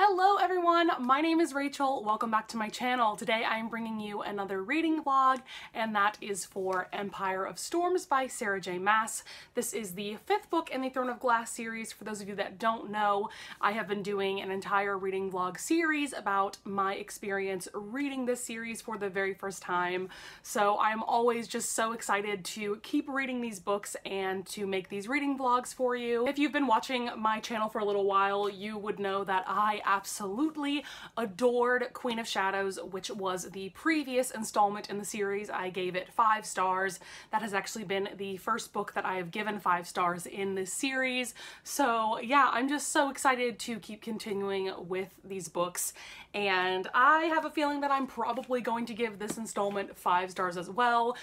Hello everyone, my name is Rachel. Welcome back to my channel. Today I am bringing you another reading vlog, and that is for Empire of Storms by Sarah J. Maas. This is the fifth book in the Throne of Glass series. For those of you that don't know, I have been doing an entire reading vlog series about my experience reading this series for the very first time. So I'm always just so excited to keep reading these books and to make these reading vlogs for you. If you've been watching my channel for a little while, you would know that I absolutely adored Queen of Shadows, which was the previous installment in the series. I gave it 5 stars. That has actually been the first book that I have given 5 stars in this series. So yeah, I'm just so excited to keep continuing with these books, and I have a feeling that I'm probably going to give this installment 5 stars as well.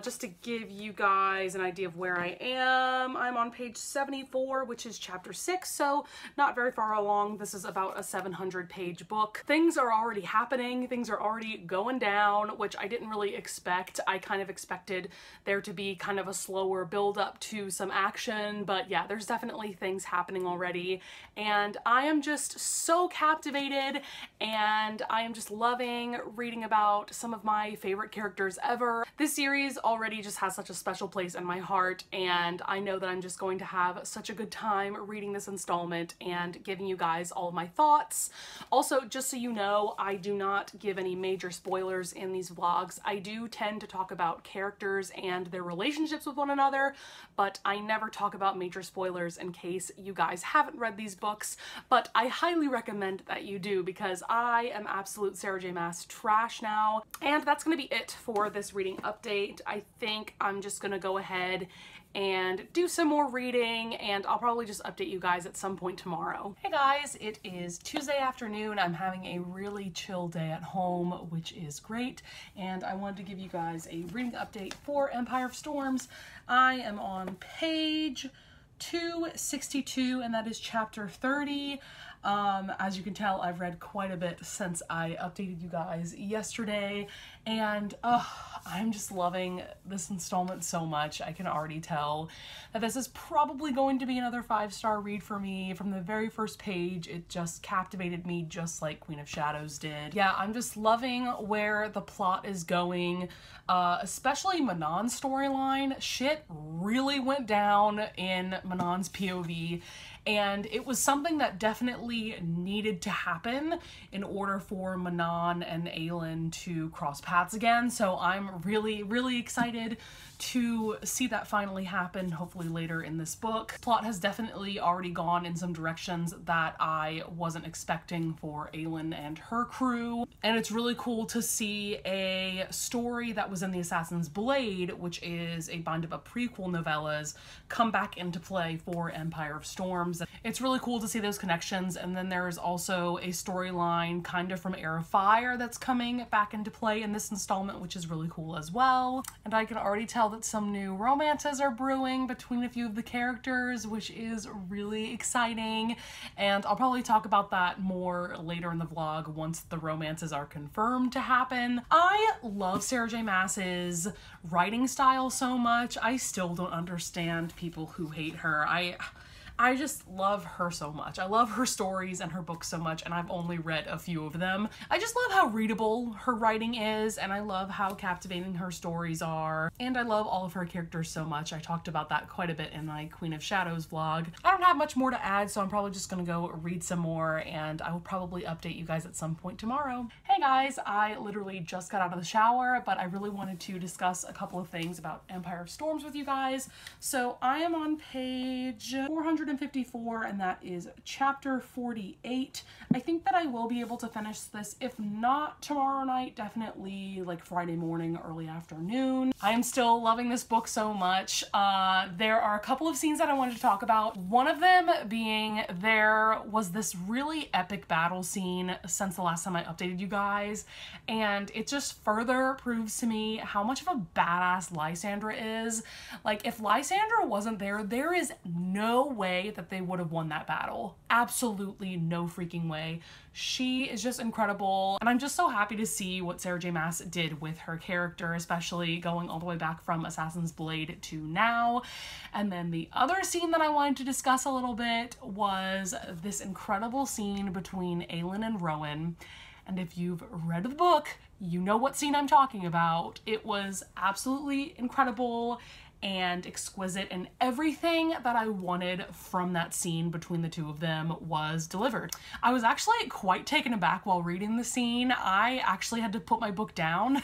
Just to give you guys an idea of where I am, I'm on page 74, which is chapter 6, so not very far along. This is about a 700-page book. Things are already happening, things are already going down, which I didn't really expect. I kind of expected there to be kind of a slower build up to some action, but yeah, there's definitely things happening already, and I am just so captivated, and I am just loving reading about some of my favorite characters ever. This series already just has such a special place in my heart, and I know that I'm just going to have such a good time reading this installment and giving you guys all of my thoughts. Also, just so you know, I do not give any major spoilers in these vlogs. I do tend to talk about characters and their relationships with one another, but I never talk about major spoilers in case you guys haven't read these books, but I highly recommend that you do, because I am absolute Sarah J. Maas trash now. And that's gonna be it for this reading update. I think I'm just gonna go ahead and do some more reading, and I'll probably just update you guys at some point tomorrow. Hey guys, it is Tuesday afternoon. I'm having a really chill day at home, which is great, and I wanted to give you guys a reading update for Empire of Storms. I am on page 262, and that is chapter 30. As you can tell, I've read quite a bit since I updated you guys yesterday, and I'm just loving this installment so much. I can already tell that this is probably going to be another 5-star read for me. From the very first page, it just captivated me just like Queen of Shadows did. Yeah, I'm just loving where the plot is going, especially Manon's storyline. Shit really went down in Manon's POV, and it was something that definitely needed to happen in order for Manon and Aelin to cross paths again. So I'm really excited to see that finally happen, hopefully later in this book. Plot has definitely already gone in some directions that I wasn't expecting for Aelin and her crew, and it's really cool to see a story that was in the Assassin's Blade, which is a bind of prequel novellas, come back into play for Empire of Storms. It's really cool to see those connections, and then there's also a storyline kind of from Heir of Fire that's coming back into play in this installment, which is really cool as well. And I can already tell that some new romances are brewing between a few of the characters, which is really exciting, and I'll probably talk about that more later in the vlog once the romances are confirmed to happen. I love Sarah J. Maas's writing style so much. I still don't understand people who hate her. I just love her so much. I love her stories and her books so much, and I've only read a few of them. I just love how readable her writing is, and I love how captivating her stories are, and I love all of her characters so much. I talked about that quite a bit in my Queen of Shadows vlog. I don't have much more to add, so I'm probably just gonna go read some more, and I will probably update you guys at some point tomorrow. Hey guys, I literally just got out of the shower, but I really wanted to discuss a couple of things about Empire of Storms with you guys. So I am on page 454, and that is chapter 48. I think that I will be able to finish this, if not tomorrow night, definitely like Friday morning, early afternoon. I am still loving this book so much. There are a couple of scenes that I wanted to talk about. One of them being, there was this really epic battle scene since the last time I updated you guys, and it just further proves to me how much of a badass Lysandra is. Like, if Lysandra wasn't there, there is no way way that they would have won that battle. Absolutely no freaking way. She is just incredible, and I'm just so happy to see what Sarah J Maas did with her character, especially going all the way back from Assassin's Blade to now. And then the other scene that I wanted to discuss a little bit was this incredible scene between Aelin and Rowan. And if you've read the book, you know what scene I'm talking about. It was absolutely incredible and exquisite, and everything that I wanted from that scene between the two of them was delivered. I was actually quite taken aback while reading the scene. I actually had to put my book down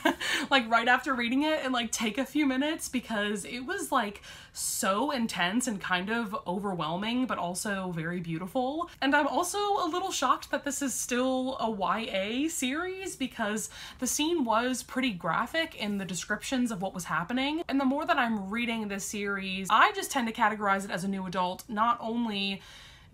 like right after reading it and like take a few minutes, because it was like so intense and kind of overwhelming, but also very beautiful. And I'm also a little shocked that this is still a YA series, because the scene was pretty graphic in the descriptions of what was happening. And the more that I'm reading this series, I just tend to categorize it as a new adult, not only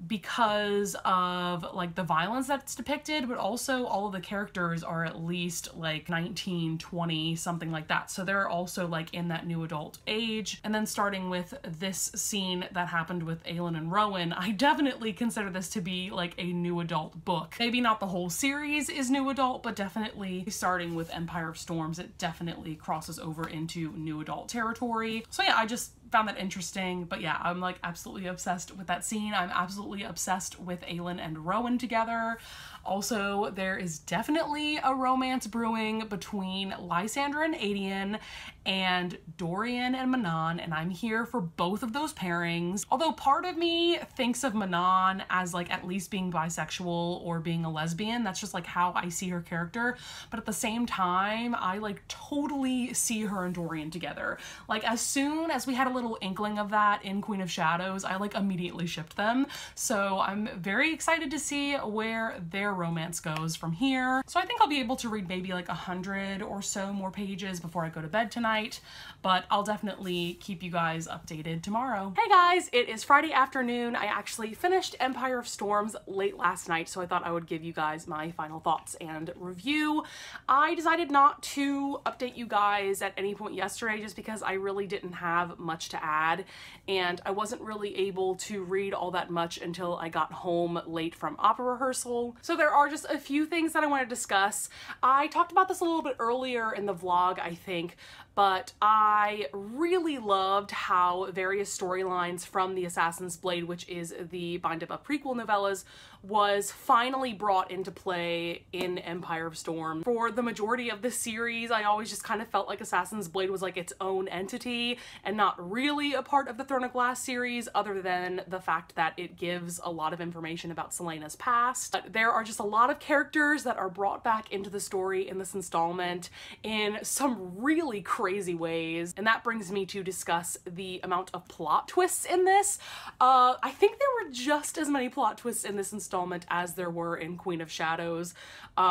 because of like the violence that's depicted, but also all of the characters are at least like 19, 20, something like that. So they're also like in that new adult age. And then starting with this scene that happened with Aelin and Rowan, I definitely consider this to be like a new adult book. Maybe not the whole series is new adult, but definitely starting with Empire of Storms, it definitely crosses over into new adult territory. So yeah, I just found that interesting. But yeah, I'm like absolutely obsessed with that scene. I'm absolutely obsessed with Aelin and Rowan together. Also, there is definitely a romance brewing between Lysandra and Aedion, and Dorian and Manon, and I'm here for both of those pairings. Although part of me thinks of Manon as like at least being bisexual or being a lesbian. That's just like how I see her character. But at the same time, I like totally see her and Dorian together. Like as soon as we had a little inkling of that in Queen of Shadows, I like immediately shipped them. So I'm very excited to see where their romance goes from here. So I think I'll be able to read maybe like 100 or so more pages before I go to bed tonight, but I'll definitely keep you guys updated tomorrow. Hey guys, it is Friday afternoon. I actually finished Empire of Storms late last night, so I thought I would give you guys my final thoughts and review. I decided not to update you guys at any point yesterday just because I really didn't have much to add, and I wasn't really able to read all that much until I got home late from opera rehearsal. So there are just a few things that I want to discuss. I talked about this a little bit earlier in the vlog, I think, but I really loved how various storylines from the Assassin's Blade, which is the Bind Up prequel novellas, was finally brought into play in Empire of Storm. For the majority of the series, I always just kind of felt like Assassin's Blade was like its own entity and not really a part of the Throne of Glass series, other than the fact that it gives a lot of information about Celaena's past. But there are just a lot of characters that are brought back into the story in this installment in some really crazy ways, and that brings me to discuss the amount of plot twists in this. I think there were just as many plot twists in this installment as there were in Queen of Shadows,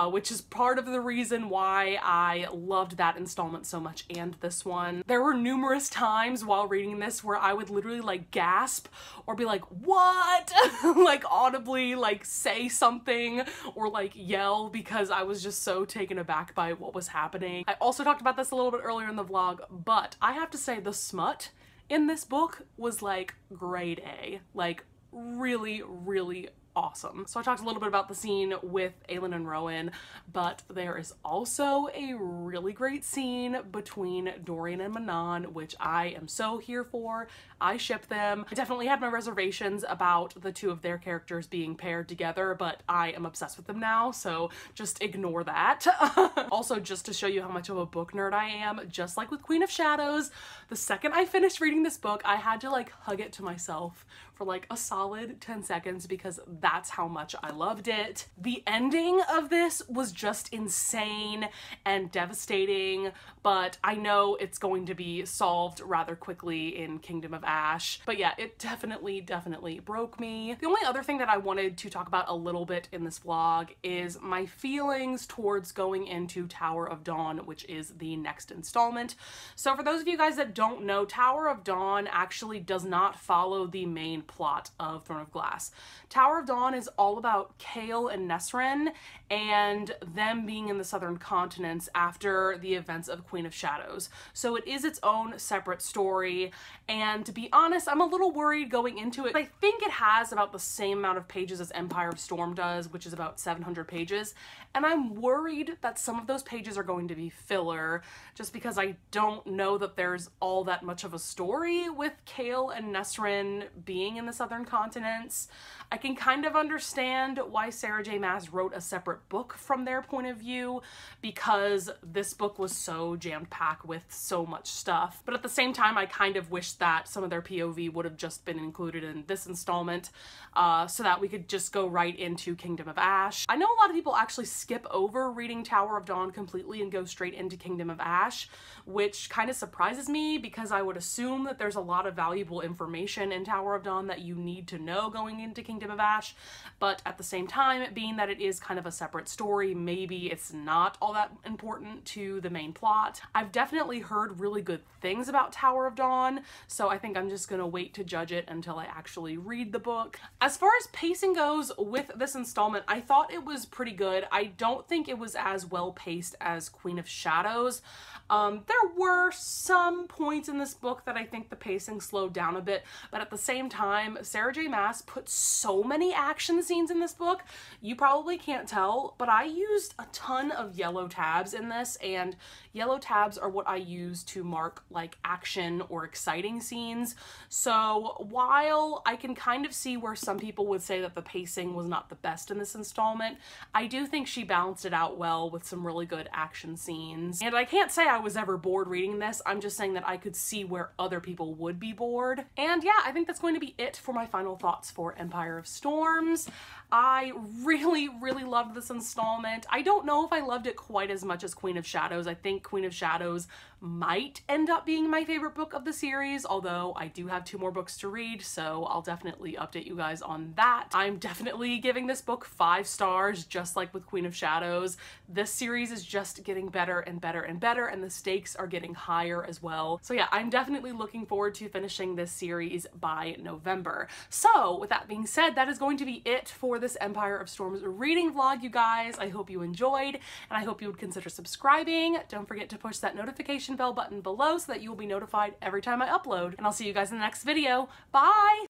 which is part of the reason why I loved that installment so much and this one. There were numerous times while reading this where I would literally like gasp or be like, what? Like audibly like say something or like yell because I was just so taken aback by what was happening. I also talked about this a little bit earlier in the vlog, but I have to say the smut in this book was like grade A, like really, really awesome. So I talked a little bit about the scene with Aelin and Rowan, but there is also a really great scene between Dorian and Manon, which I am so here for. I ship them. I definitely had my reservations about the two of their characters being paired together, but I am obsessed with them now, so just ignore that. Also, just to show you how much of a book nerd I am, just like with Queen of Shadows, the second I finished reading this book, I had to like hug it to myself for like a solid 10 seconds because that's how much I loved it. The ending of this was just insane and devastating, but I know it's going to be solved rather quickly in Kingdom of Ash. But yeah, it definitely broke me. The only other thing that I wanted to talk about a little bit in this vlog is my feelings towards going into Tower of Dawn, which is the next installment. So for those of you guys that don't know, Tower of Dawn actually does not follow the main plot of Throne of Glass. Tower of Dawn is all about Chaol and Nesryn and them being in the southern continents after the events of Queen of Shadows. So it is its own separate story, and to be honest, I'm a little worried going into it. I think it has about the same amount of pages as Empire of Storm does, which is about 700 pages, and I'm worried that some of those pages are going to be filler, just because I don't know that there's all that much of a story with Chaol and Nesryn being in the southern continents. I can kind of understand why Sarah J. Maas wrote a separate book from their point of view, because this book was so jam-packed with so much stuff. But at the same time, I kind of wish that some of their POV would have just been included in this installment, so that we could just go right into Kingdom of Ash. I know a lot of people actually skip over reading Tower of Dawn completely and go straight into Kingdom of Ash, which kind of surprises me because I would assume that there's a lot of valuable information in Tower of Dawn that you need to know going into Kingdom of Ash, but at the same time, being that it is kind of a separate story, maybe it's not all that important to the main plot. I've definitely heard really good things about Tower of Dawn, so I think I'm just gonna wait to judge it until I actually read the book. As far as pacing goes with this installment, I thought it was pretty good. I don't think it was as well paced as Queen of Shadows. There were some points in this book that I think the pacing slowed down a bit, but at the same time, Sarah J. Maas put so many action scenes in this book. You probably can't tell, but I used a ton of yellow tabs in this, and yellow tabs are what I use to mark like action or exciting scenes. So while I can kind of see where some people would say that the pacing was not the best in this installment, I do think she balanced it out well with some really good action scenes. And I can't say I was ever bored reading this, I'm just saying that I could see where other people would be bored. And yeah, I think that's going to be it for my final thoughts for Empire of Storms. I really, really loved this installment. I don't know if I loved it quite as much as Queen of Shadows. I think Queen of Shadows might end up being my favorite book of the series, although I do have 2 more books to read, so I'll definitely update you guys on that. I'm definitely giving this book 5 stars, just like with Queen of Shadows. This series is just getting better and better and better, and the stakes are getting higher as well. So yeah, I'm definitely looking forward to finishing this series by November. So with that being said, that is going to be it for this Empire of Storms reading vlog, you guys. I hope you enjoyed, and I hope you would consider subscribing. Don't forget to push that notification bell button below so that you will be notified every time I upload, and I'll see you guys in the next video. Bye!